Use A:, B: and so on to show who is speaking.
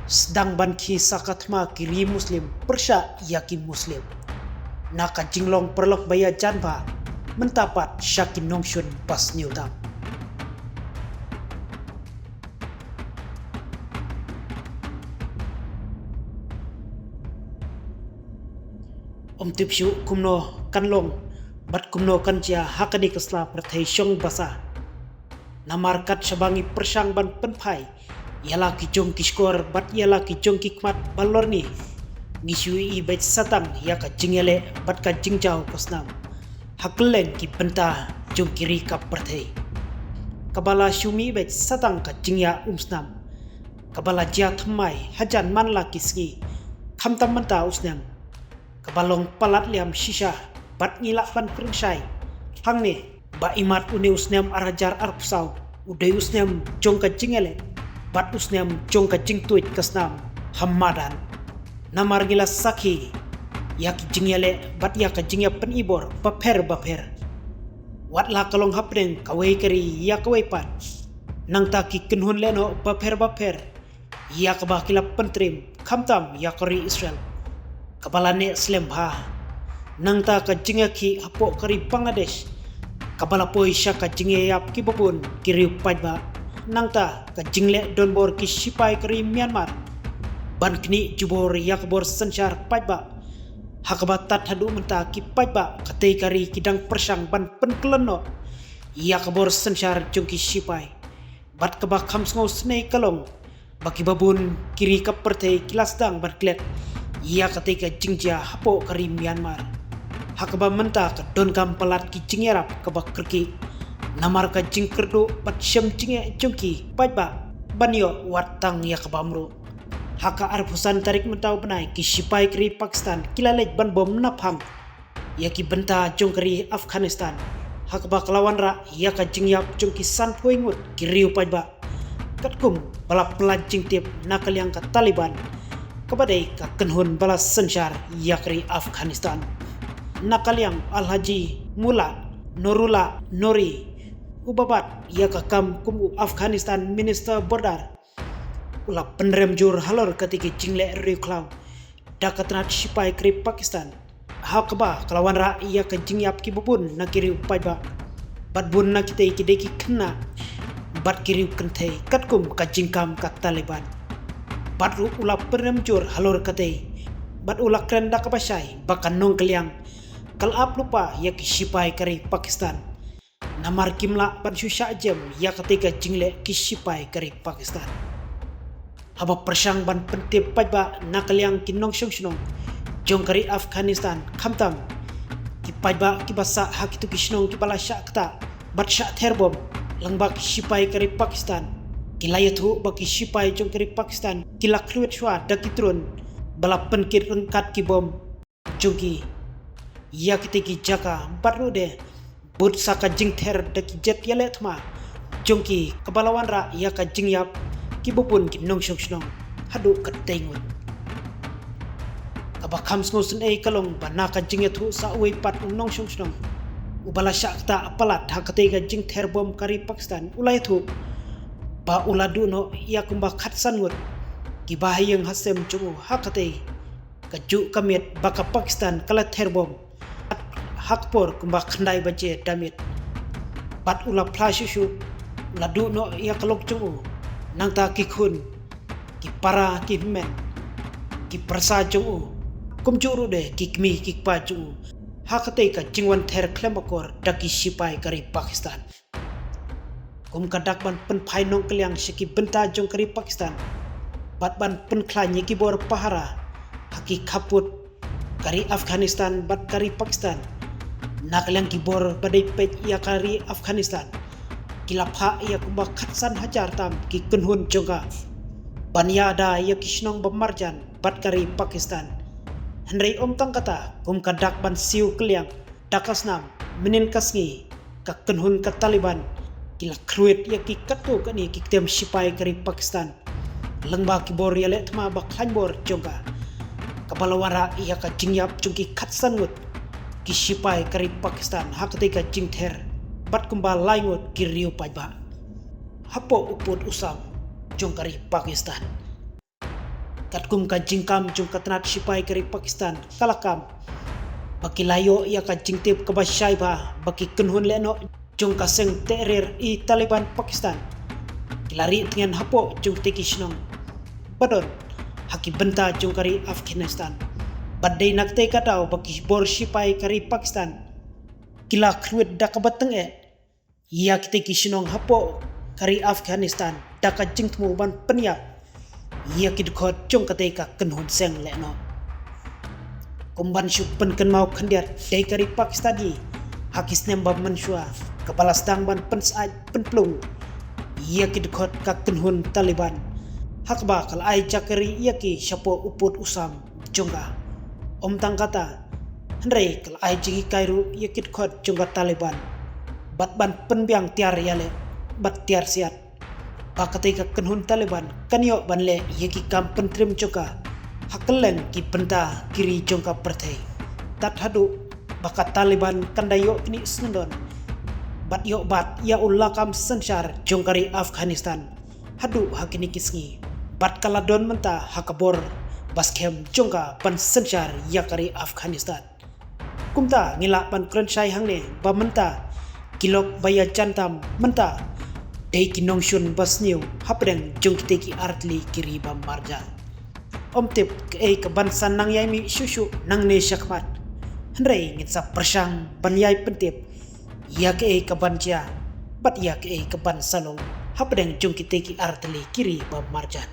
A: sedang banki sakatma kiri Muslim persya yakin Muslim. Naka jinglong perlok baya janba mentapat syakin nongshun pas niutam. Om tipsyu kumno kanlong bat kumno kanjia hakani kesla perthai syong basa. Namarkat sabangi persang ban penpai ialah kijong kiskor bat ialah kijong kikmat balor ni ngisui bait satang ya ka jingele bat ka jingjau kosnam hakleng ki benta jong kiri ka perthai kabala syumi bait satang ka jingya umsnam kabala jia thamai hajan manla kisgi khamtam manta usnam kabalong palat liam shisha bat ngilak ban pringsai hangne ba imat une usnam arajar arpsau udai usnam jong ka jingele bat usnam jong ka jingtuit kasnam hamadan namar gila sakhi yak jingyale bat yak jingya penibor baper wat la kalong hapneng kawai kari yak kawai pat nang ta ki kenhun leno baper yak ba kila pentrim khamtam yak kari Israel kabalane slembha nang ta ka jingya ki hapo kari Bangladesh kabala poi syaka jingya yap ki babun kiri pajba nang ta ka jingle donbor ki sipai kari Myanmar ban kini jubor yak bor sensyar pajba hakabatat hadu menta ki pajba katei kari kidang persang ban penkeleno yak bor sensyar jongki sipai bat kaba khamsngo snei kalong baki babun kiri ka pertei kilasdang ban klet yak katei ka jingja hapo kari Myanmar hakaba menta ka don kam pelat ki jingerap kaba kerki namar ka jingkerdo bat syam jinge jongki pajba banyo watang yak bamru haka arpusan tarik mentau benai ki sipai kri Pakistan kilalej ban bom napham yaki benta jong kri Afghanistan haka ba kelawan ra yaka jingyap jong ki san poingut ki riu pajba katkum bala pelajing tip nakal yang ka Taliban kabadai ka kenhun bala sensyar yakri Afghanistan nakal yang Alhaji Mula Norula Nori ubabat yaka kam kumu Afghanistan Minister Bordar ula penrem jur halor ketika jingle riuklau dakatrat sipai kri Pakistan hakba kelawan ra ia ke jingyap ki bubun na kiri pajba bat bun na kitei kideki kena bat kiri kentei katkum ka jingkam ka Taliban bat ru ula penrem jur halor ketei bat ula kren dakabasai bakan nong keliang kal ap lupa ia ki sipai kri Pakistan namar kimla ban susya jem ia ketika jingle ki sipai kri Pakistan haba persang ban pentip pajba nakaliang kinong syong jong kari Afghanistan khamtam ki pajba ki basa hakitu kisnong ki bala syakta bat syak terbom langbak sipai kari Pakistan ki layathu baki sipai jong kari Pakistan ki lakruet shwa dakitrun bala penkit rengkat ki bom jongki ya kitiki jaka batrude but saka jingther daki jet yalet ma jongki kebalawan ra ya ka jingyap ki bopun ki nong syong hadu katengun kaba khams ngo sun ei kalong banaka jingya thu sa oi pat nong syong ubala syakta apalat hakate ga jing terbom kari Pakistan ulai thu ba uladu no ya kumba khatsan ngut ki bahayeng hasem chungu hakate ka ju kamet baka Pakistan kala terbom hakpor kumba khandai baje damit pat ula plashu ladu no ya kalok chungu nang ta ki khun ki para ki men ki prasa chung kumjuru de ki kmi ki pa chung hakate ka jingwan ther klemakor daki sipai kari Pakistan kum kadak ban pen phai nong keliang siki benta jong kari Pakistan bat ban pen khlanye ki bor pahara haki khaput kari Afghanistan bat kari Pakistan naklang ki bor badai pet ya kari Afghanistan kilapha ya kumba khatsan hajar tam ki kunhun jonga banyada ya kisnong bamarjan batkari Pakistan henrei om tang kata kum kadak ban siu keliang dakasnam minin kasngi ka kunhun ka Taliban kila kruet ya ki katu kani ki tem sipai kari Pakistan lengba ki bor ya le thma ba khan bor jonga kabalawara ya ka jingyap jungki khatsan ngut ki sipai kari Pakistan hakate ka jingther bat kumbal laingot kiriu pajba hapo uput usam jong kari Pakistan Katkum ka jingkam jung katnat sipai kari Pakistan kalakam. Baki layo ia ka jingtip ka basyai ba baki kenhun leno jung ka seng terir i Taliban Pakistan. Kilari dengan hapo jung teki sinong. Badon haki benta jung kari Afghanistan. Badai nakte katau baki bor sipai kari Pakistan. Kila kruit daka bateng ia kiteki sinong hapo kari Afghanistan daka jingtmu ban penyak. Ia kidukot jung kateka kenhun seng leno. Kumban syupen ken mau kendiat dari kari Pakistan di hakis nembam mensua kepala sedang ban pensaj penplung. Ia kidukot ka kenhun Taliban. Hakba kal ai jakari ia ki syapo uput usam jungga. Om tang kata hendrai kal ai jigi kairu ia kidukot jungga Taliban. Bat ban penbiang tiar yale bat tiar siat. Pakateka kenhun Taliban kanyo banle ia ki kam pentrim jungga. Hakeleng ki benda kiri jongka pertai. Tat hadu bakat Taliban kandayo kini senendon. Bat yok bat ya ulakam sensar jongkari Afghanistan. Hadu hakini kisngi. Bat kaladon menta hakabor baskem jongka pan sensar ya kari Afghanistan. Kumta ngilak pan krensai hangne ba menta kilok baya jantam menta. Dei kinong shun basniu hapdeng jongkiteki artli kiri ba marja. Om tip ke kebansan nang yai mi susu nang ne syakmat. Hendrai ngit sa persang ban yai pentip. Ia ke kebancia bat ia ke keban salong. Hapdeng jung kiteki arteli kiri ba marjan.